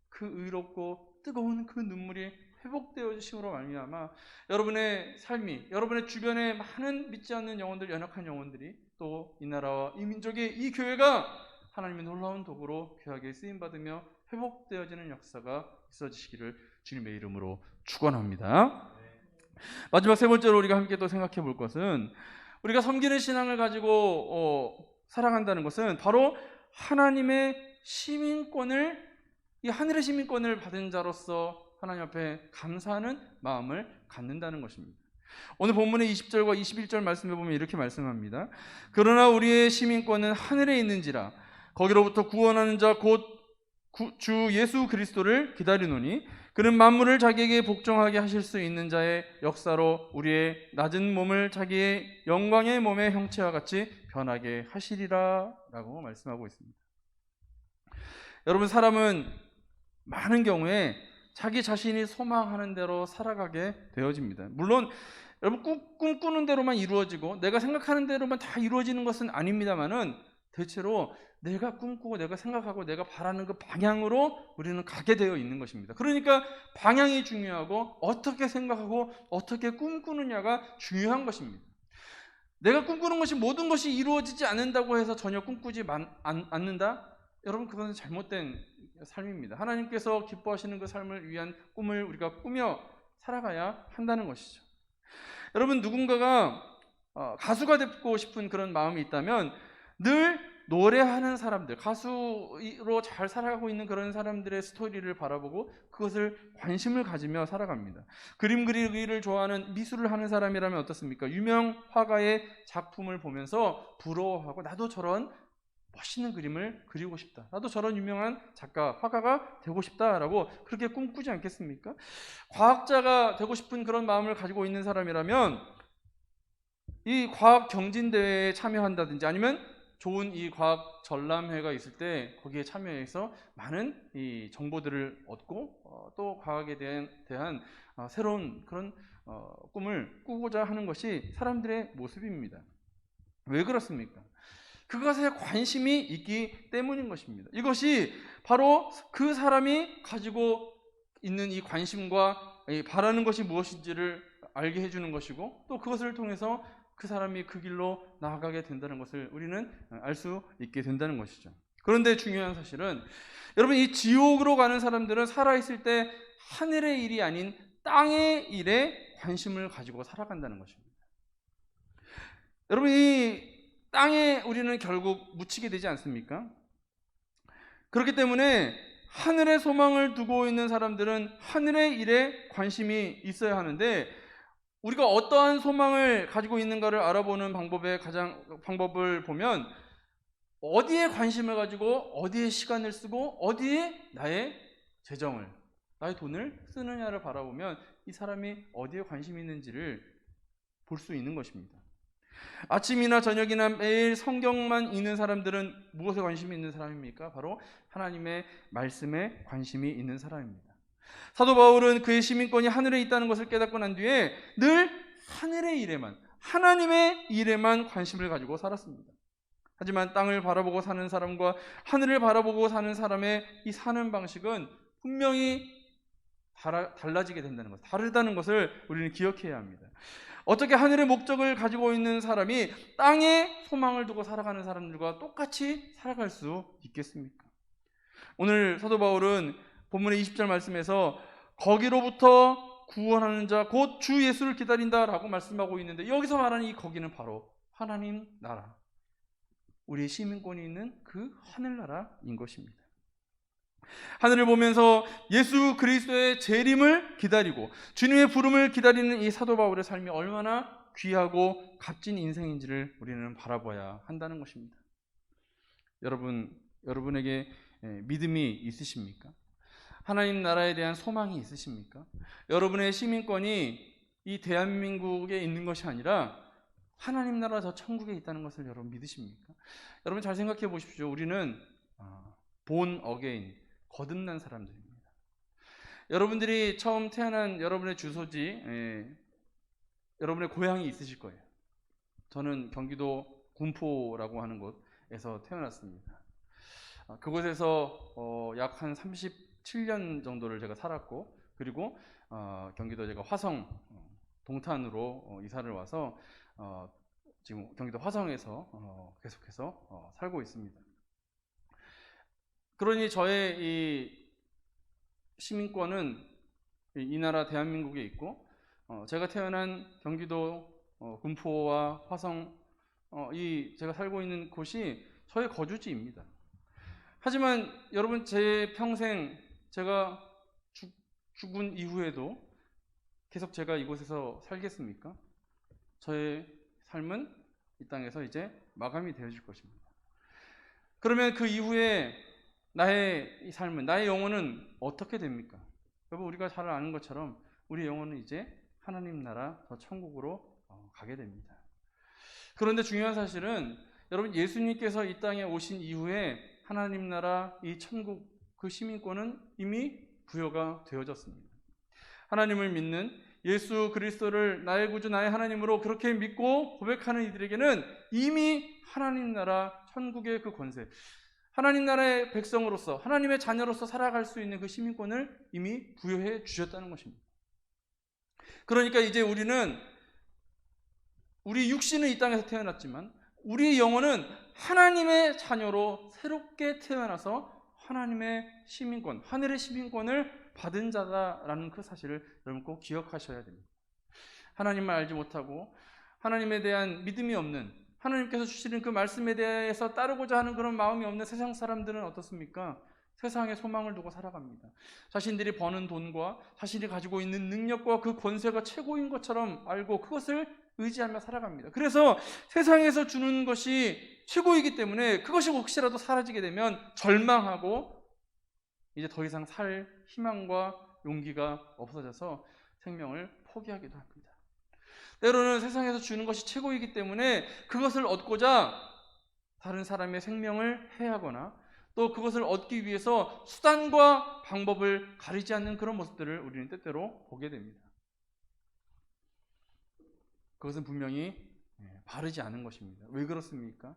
그 의롭고 뜨거운 그 눈물이 회복되어지심으로 말미암아 여러분의 삶이, 여러분의 주변에 많은 믿지 않는 영혼들, 연약한 영혼들이 또 이 나라와 이 민족의 이 교회가 하나님의 놀라운 도구로 귀하게 쓰임받으며 회복되어지는 역사가 있어지시기를 주님의 이름으로 축원합니다. 마지막 세 번째로 우리가 함께 또 생각해 볼 것은, 우리가 섬기는 신앙을 가지고 살아간다는 것은 바로 하나님의 시민권을, 이 하늘의 시민권을 받은 자로서 하나님 앞에 감사하는 마음을 갖는다는 것입니다. 오늘 본문의 20절과 21절 말씀해 보면 이렇게 말씀합니다. 그러나 우리의 시민권은 하늘에 있는지라 거기로부터 구원하는 자 곧 주 예수 그리스도를 기다리노니 그는 만물을 자기에게 복종하게 하실 수 있는 자의 역사로 우리의 낮은 몸을 자기의 영광의 몸의 형체와 같이 변하게 하시리라 라고 말씀하고 있습니다. 여러분, 사람은 많은 경우에 자기 자신이 소망하는 대로 살아가게 되어집니다. 물론 여러분, 꿈꾸는 대로만 이루어지고 내가 생각하는 대로만 다 이루어지는 것은 아닙니다만은 대체로 내가 꿈꾸고 내가 생각하고 내가 바라는 그 방향으로 우리는 가게 되어 있는 것입니다. 그러니까 방향이 중요하고 어떻게 생각하고 어떻게 꿈꾸느냐가 중요한 것입니다. 내가 꿈꾸는 것이 모든 것이 이루어지지 않는다고 해서 전혀 꿈꾸지 않는다? 여러분, 그것은 잘못된 삶입니다. 하나님께서 기뻐하시는 그 삶을 위한 꿈을 우리가 꾸며 살아가야 한다는 것이죠. 여러분, 누군가가 가수가 되고 싶은 그런 마음이 있다면 늘 노래하는 사람들, 가수로 잘 살아가고 있는 그런 사람들의 스토리를 바라보고 그것을 관심을 가지며 살아갑니다. 그림 그리기를 좋아하는, 미술을 하는 사람이라면 어떻습니까? 유명 화가의 작품을 보면서 부러워하고 나도 저런 멋있는 그림을 그리고 싶다. 나도 저런 유명한 작가, 화가가 되고 싶다라고 그렇게 꿈꾸지 않겠습니까? 과학자가 되고 싶은 그런 마음을 가지고 있는 사람이라면 이 과학 경진대회에 참여한다든지 아니면 좋은 이 과학 전람회가 있을 때 거기에 참여해서 많은 이 정보들을 얻고 또 과학에 대한 새로운 그런 꿈을 꾸고자 하는 것이 사람들의 모습입니다. 왜 그렇습니까? 그것에 관심이 있기 때문인 것입니다. 이것이 바로 그 사람이 가지고 있는 이 관심과 바라는 것이 무엇인지를 알게 해주는 것이고 또 그것을 통해서 그 사람이 그 길로 나아가게 된다는 것을 우리는 알 수 있게 된다는 것이죠. 그런데 중요한 사실은 여러분, 이 지옥으로 가는 사람들은 살아있을 때 하늘의 일이 아닌 땅의 일에 관심을 가지고 살아간다는 것입니다. 여러분, 이 땅에 우리는 결국 묻히게 되지 않습니까? 그렇기 때문에 하늘의 소망을 두고 있는 사람들은 하늘의 일에 관심이 있어야 하는데 우리가 어떠한 소망을 가지고 있는가를 알아보는 방법을 보면 어디에 관심을 가지고 어디에 시간을 쓰고 어디에 나의 재정을, 나의 돈을 쓰느냐를 바라보면 이 사람이 어디에 관심이 있는지를 볼 수 있는 것입니다. 아침이나 저녁이나 매일 성경만 읽는 사람들은 무엇에 관심이 있는 사람입니까? 바로 하나님의 말씀에 관심이 있는 사람입니다. 사도 바울은 그의 시민권이 하늘에 있다는 것을 깨닫고 난 뒤에 늘 하늘의 일에만, 하나님의 일에만 관심을 가지고 살았습니다. 하지만 땅을 바라보고 사는 사람과 하늘을 바라보고 사는 사람의 이 사는 방식은 분명히 달라지게 된다는 것, 다르다는 것을 우리는 기억해야 합니다. 어떻게 하늘의 목적을 가지고 있는 사람이 땅에 소망을 두고 살아가는 사람들과 똑같이 살아갈 수 있겠습니까? 오늘 사도 바울은 본문의 20절 말씀에서 거기로부터 구원하는 자 곧 주 예수를 기다린다라고 말씀하고 있는데 여기서 말하는 이 거기는 바로 하나님 나라, 우리의 시민권이 있는 그 하늘나라인 것입니다. 하늘을 보면서 예수 그리스도의 재림을 기다리고 주님의 부름을 기다리는 이 사도 바울의 삶이 얼마나 귀하고 값진 인생인지를 우리는 바라봐야 한다는 것입니다. 여러분에게 믿음이 있으십니까? 하나님 나라에 대한 소망이 있으십니까? 여러분의 시민권이 이 대한민국에 있는 것이 아니라 하나님 나라 저 천국에 있다는 것을 여러분 믿으십니까? 여러분 잘 생각해 보십시오. 우리는 본 어게인, 거듭난 사람들입니다. 여러분들이 처음 태어난 여러분의 주소지, 여러분의 고향이 있으실 거예요. 저는 경기도 군포라고 하는 곳에서 태어났습니다. 그곳에서 약 한 37년 정도를 제가 살았고, 그리고 경기도 제가 화성 동탄으로 이사를 와서 지금 경기도 화성에서 계속해서 살고 있습니다. 그러니 저의 이 시민권은 이 나라 대한민국에 있고 제가 태어난 경기도 군포와 화성 제가 살고 있는 곳이 저의 거주지입니다. 하지만 여러분, 제 평생 제가 죽은 이후에도 계속 제가 이곳에서 살겠습니까? 저의 삶은 이 땅에서 이제 마감이 되어질 것입니다. 그러면 그 이후에 나의 이 삶은, 나의 영혼은 어떻게 됩니까? 여러분, 우리가 잘 아는 것처럼 우리 영혼은 이제 하나님 나라 저 천국으로 가게 됩니다. 그런데 중요한 사실은 여러분, 예수님께서 이 땅에 오신 이후에 하나님 나라 이 천국 그 시민권은 이미 부여가 되어졌습니다. 하나님을 믿는 예수 그리스도를 나의 구주 나의 하나님으로 그렇게 믿고 고백하는 이들에게는 이미 하나님 나라 천국의 그 권세, 하나님 나라의 백성으로서 하나님의 자녀로서 살아갈 수 있는 그 시민권을 이미 부여해 주셨다는 것입니다. 그러니까 이제 우리는 우리 육신은 이 땅에서 태어났지만 우리의 영혼은 하나님의 자녀로 새롭게 태어나서 하나님의 시민권, 하늘의 시민권을 받은 자다라는 그 사실을 여러분 꼭 기억하셔야 됩니다. 하나님을 알지 못하고 하나님에 대한 믿음이 없는, 하나님께서 주시는 그 말씀에 대해서 따르고자 하는 그런 마음이 없는 세상 사람들은 어떻습니까? 세상에 소망을 두고 살아갑니다. 자신들이 버는 돈과 자신이 가지고 있는 능력과 그 권세가 최고인 것처럼 알고 그것을 의지하며 살아갑니다. 그래서 세상에서 주는 것이 최고이기 때문에 그것이 혹시라도 사라지게 되면 절망하고 이제 더 이상 살 희망과 용기가 없어져서 생명을 포기하기도 합니다. 때로는 세상에서 주는 것이 최고이기 때문에 그것을 얻고자 다른 사람의 생명을 해하거나 또 그것을 얻기 위해서 수단과 방법을 가리지 않는 그런 모습들을 우리는 때때로 보게 됩니다. 그것은 분명히 바르지 않은 것입니다. 왜 그렇습니까?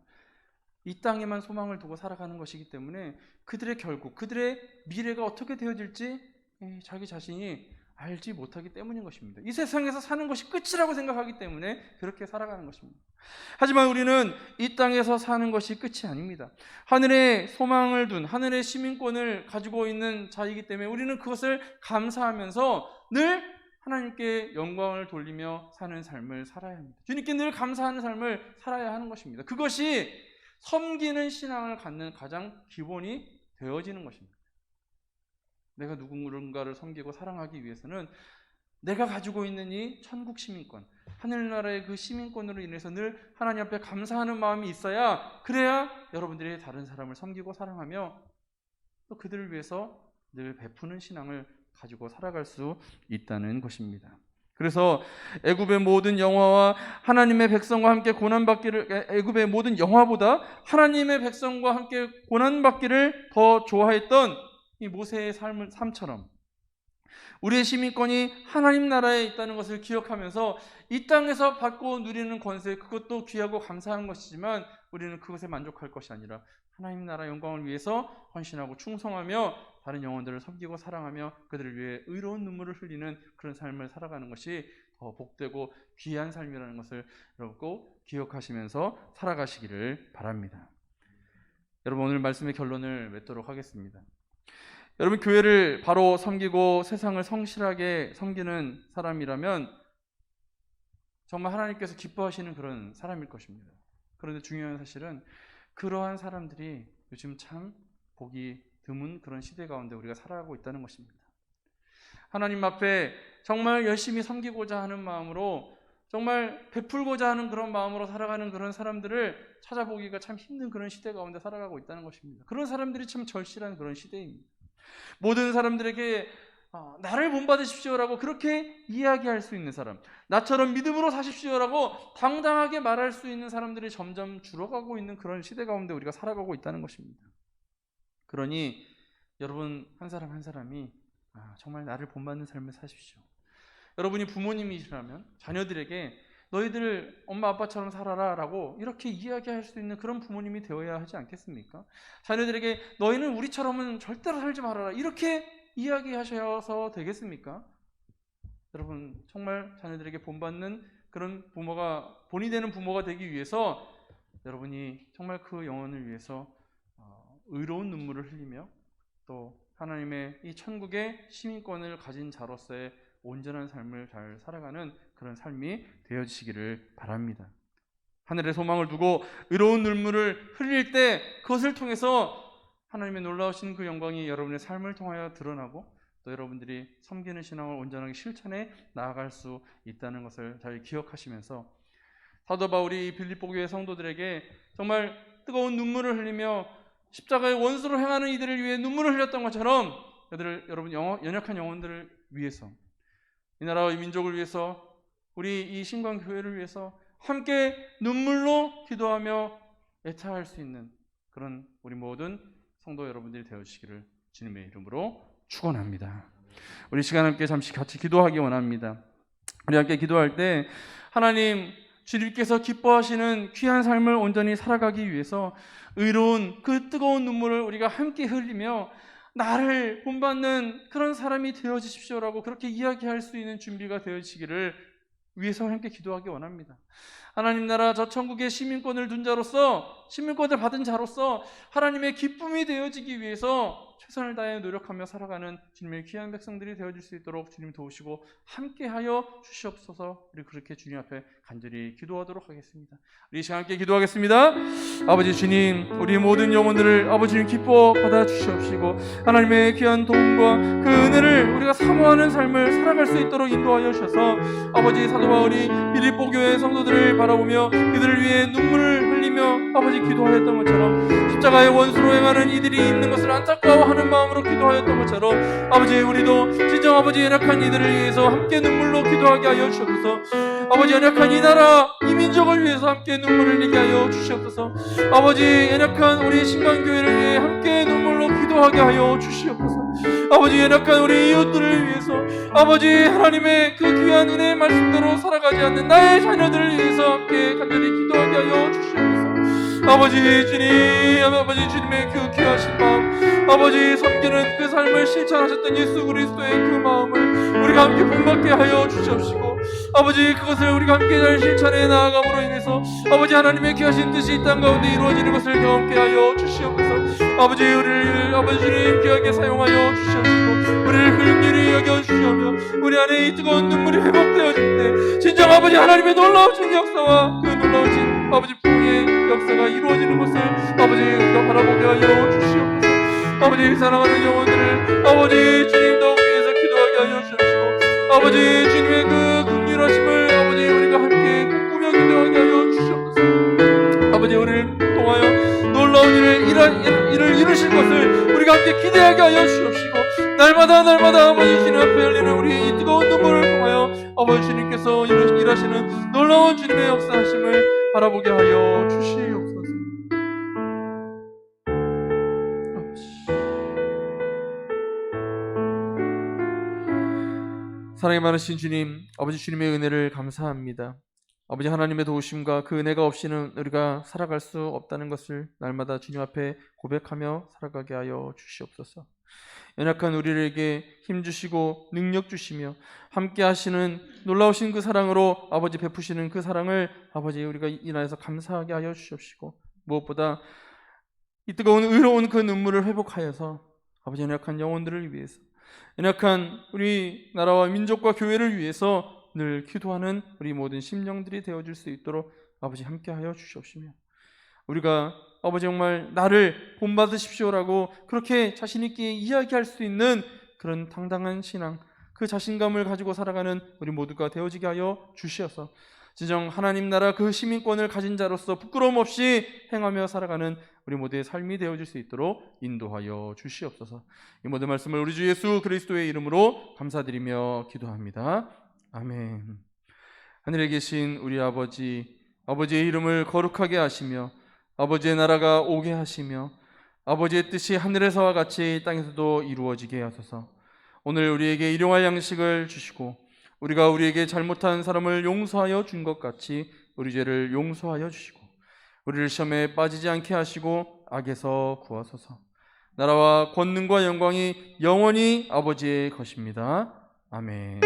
이 땅에만 소망을 두고 살아가는 것이기 때문에 그들의 결국, 그들의 미래가 어떻게 되어질지 자기 자신이 알지 못하기 때문인 것입니다. 이 세상에서 사는 것이 끝이라고 생각하기 때문에 그렇게 살아가는 것입니다. 하지만 우리는 이 땅에서 사는 것이 끝이 아닙니다. 하늘에 소망을 둔, 하늘의 시민권을 가지고 있는 자이기 때문에 우리는 그것을 감사하면서 늘 하나님께 영광을 돌리며 사는 삶을 살아야 합니다. 주님께 늘 감사하는 삶을 살아야 하는 것입니다. 그것이 섬기는 신앙을 갖는 가장 기본이 되어지는 것입니다. 내가 누군가를 섬기고 사랑하기 위해서는 내가 가지고 있는 이 천국 시민권, 하늘나라의 그 시민권으로 인해서 늘 하나님 앞에 감사하는 마음이 있어야, 그래야 여러분들이 다른 사람을 섬기고 사랑하며 또 그들을 위해서 늘 베푸는 신앙을 가지고 살아갈 수 있다는 것입니다. 그래서 애굽의 모든 영화와 하나님의 백성과 함께 고난받기를, 애굽의 모든 영화보다 하나님의 백성과 함께 고난받기를 더 좋아했던 이 모세의 삶처럼 우리의 시민권이 하나님 나라에 있다는 것을 기억하면서 이 땅에서 받고 누리는 권세, 그것도 귀하고 감사한 것이지만 우리는 그것에 만족할 것이 아니라 하나님 나라 영광을 위해서 헌신하고 충성하며 다른 영혼들을 섬기고 사랑하며 그들을 위해 의로운 눈물을 흘리는 그런 삶을 살아가는 것이 더 복되고 귀한 삶이라는 것을 여러분 꼭 기억하시면서 살아가시기를 바랍니다. 여러분, 오늘 말씀의 결론을 맺도록 하겠습니다. 여러분, 교회를 바로 섬기고 세상을 성실하게 섬기는 사람이라면 정말 하나님께서 기뻐하시는 그런 사람일 것입니다. 그런데 중요한 사실은 그러한 사람들이 요즘 참 보기 드문 그런 시대 가운데 우리가 살아가고 있다는 것입니다. 하나님 앞에 정말 열심히 섬기고자 하는 마음으로, 정말 베풀고자 하는 그런 마음으로 살아가는 그런 사람들을 찾아보기가 참 힘든 그런 시대 가운데 살아가고 있다는 것입니다. 그런 사람들이 참 절실한 그런 시대입니다. 모든 사람들에게 나를 본받으십시오라고 그렇게 이야기할 수 있는 사람, 나처럼 믿음으로 사십시오라고 당당하게 말할 수 있는 사람들이 점점 줄어가고 있는 그런 시대 가운데 우리가 살아가고 있다는 것입니다. 그러니 여러분 한 사람 한 사람이 정말 나를 본받는 삶을 사십시오. 여러분이 부모님이시라면 자녀들에게 너희들 엄마 아빠처럼 살아라 라고 이렇게 이야기할 수 있는 그런 부모님이 되어야 하지 않겠습니까? 자녀들에게 너희는 우리처럼은 절대로 살지 말아라 이렇게 이야기하셔서 되겠습니까? 여러분, 정말 자녀들에게 본받는 그런 부모가, 본이 되는 부모가 되기 위해서 여러분이 정말 그 영혼을 위해서 의로운 눈물을 흘리며 또 하나님의 이 천국의 시민권을 가진 자로서의 온전한 삶을 잘 살아가는 그런 삶이 되어지시기를 바랍니다. 하늘에 소망을 두고 의로운 눈물을 흘릴 때 그것을 통해서 하나님의 놀라우신 그 영광이 여러분의 삶을 통하여 드러나고 또 여러분들이 섬기는 신앙을 온전하게 실천해 나아갈 수 있다는 것을 잘 기억하시면서 사도 바울이 빌립보 교회 성도들에게 정말 뜨거운 눈물을 흘리며 십자가의 원수로 행하는 이들을 위해 눈물을 흘렸던 것처럼 여러분 연약한 영혼들을 위해서, 이 나라와 이 민족을 위해서, 우리 이 신광교회를 위해서 함께 눈물로 기도하며 애타할 수 있는 그런 우리 모든 성도 여러분들이 되어주시기를 주님의 이름으로 축원합니다. 우리 시간 함께 잠시 같이 기도하기 원합니다. 우리 함께 기도할 때 하나님, 주님께서 기뻐하시는 귀한 삶을 온전히 살아가기 위해서 의로운 그 뜨거운 눈물을 우리가 함께 흘리며 나를 본받는 그런 사람이 되어주십시오라고 그렇게 이야기할 수 있는 준비가 되어지기를 위해서 함께 기도하기 원합니다. 하나님 나라 저 천국의 시민권을 둔 자로서, 시민권을 받은 자로서 하나님의 기쁨이 되어지기 위해서 최선을 다해 노력하며 살아가는 주님의 귀한 백성들이 되어줄 수 있도록 주님 도우시고 함께하여 주시옵소서. 우리 그렇게 주님 앞에 간절히 기도하도록 하겠습니다. 우리 이 시간 함께 기도하겠습니다. 아버지 주님, 우리 모든 영혼들을 아버지님 기뻐 받아 주시옵시고 하나님의 귀한 도움과 그 은혜를 우리가 사모하는 삶을 살아갈 수 있도록 인도하여 주셔서 아버지 사도 바울이 빌립보 교회 성도들을 바라보며 그들을 위해 눈물을 흘리며 아버지 기도하였던 것처럼 십자가의 원수로 행하는 이들이 있는 것을 안타까워하는 마음으로 기도하였던 것처럼 아버지 우리도 진정 아버지 연약한 이들을 위해서 함께 눈물로 기도하게 하여 주옵소서. 아버지 연약한 이 나라 이 민족을 위해서 함께 눈물을 흘리게 하여 주시옵소서. 아버지 연약한 우리 신강교회를 위해 함께 눈물로 기도하게 하여 주시옵소서. 아버지 연약한 우리 이웃들을 위해서 아버지 하나님의 그 귀한 은혜의 말씀대로 살아가지 않는 나의 자녀들을 위해서 함께 간절히 기도하게 하여 주시옵소서. 아버지 주님, 아버지 주님의 그 귀하신 마음, 아버지 섬기는 그 삶을 실천하셨던 예수 그리스도의 그 마음을 우리가 함께 본받게 하여 주시옵시고 아버지 그것을 우리가 함께 잘 실천해 나아감으로 인해서 아버지 하나님의 귀하신 뜻이 이 땅 가운데 이루어지는 것을 경험케 하여 주시옵소서. 아버지 우리를 아버지 주님 귀하게 사용하여 주시옵시고 우리를 긍휼히 여겨주시오며 우리 안에 이 뜨거운 눈물이 회복되어질 때 진정 아버지 하나님의 놀라우신 역사와 그 놀라우신 아버지 부흥의 역사가 이루어지는 것을 아버지 우리가 바라보게 하여 주시옵소서. 아버지 사랑하는 영혼들을 아버지 주님 더욱 위해서 기도하게 하여 주시옵시고 아버지 주님의 그 긍휼하심을 아버지 우리가 함께 꿈꾸며 기도하게 하여 주시옵소서. 아버지 우리를 통하여 놀라운 일을 이루실 것을 우리가 함께 기대하게 하여 주시옵시고 날마다 아버지 주님 앞에 열리는 우리 이 뜨거운 눈물을 통하여 아버지 주님께서 일하시는 놀라운 주님의 역사하심을 바라보게 하여 주시옵소서. 사랑이 많으신 주님, 아버지 주님의 은혜를 감사합니다. 아버지 하나님의 도우심과 그 은혜가 없이는 우리가 살아갈 수 없다는 것을 날마다 주님 앞에 고백하며 살아가게 하여 주시옵소서. 연약한 우리에게 힘 주시고 능력 주시며 함께 하시는 놀라우신 그 사랑으로 아버지 베푸시는 그 사랑을 아버지 우리가 인하여서 감사하게 하여 주시옵시고 무엇보다 이 뜨거운 의로운 그 눈물을 회복하여서 아버지 연약한 영혼들을 위해서 연약한 우리 나라와 민족과 교회를 위해서 늘 기도하는 우리 모든 심령들이 되어줄 수 있도록 아버지 함께하여 주시옵시며 우리가 아버지 정말 나를 본받으십시오라고 그렇게 자신 있게 이야기할 수 있는 그런 당당한 신앙, 그 자신감을 가지고 살아가는 우리 모두가 되어지게 하여 주시어서 진정 하나님 나라 그 시민권을 가진 자로서 부끄러움 없이 행하며 살아가는 우리 모두의 삶이 되어질 수 있도록 인도하여 주시옵소서. 이 모든 말씀을 우리 주 예수 그리스도의 이름으로 감사드리며 기도합니다. 아멘. 하늘에 계신 우리 아버지, 아버지의 이름을 거룩하게 하시며 아버지의 나라가 오게 하시며 아버지의 뜻이 하늘에서와 같이 땅에서도 이루어지게 하소서. 오늘 우리에게 일용할 양식을 주시고 우리가 우리에게 잘못한 사람을 용서하여 준 것 같이 우리 죄를 용서하여 주시고 우리를 시험에 빠지지 않게 하시고 악에서 구하소서. 나라와 권능과 영광이 영원히 아버지의 것입니다. 아멘.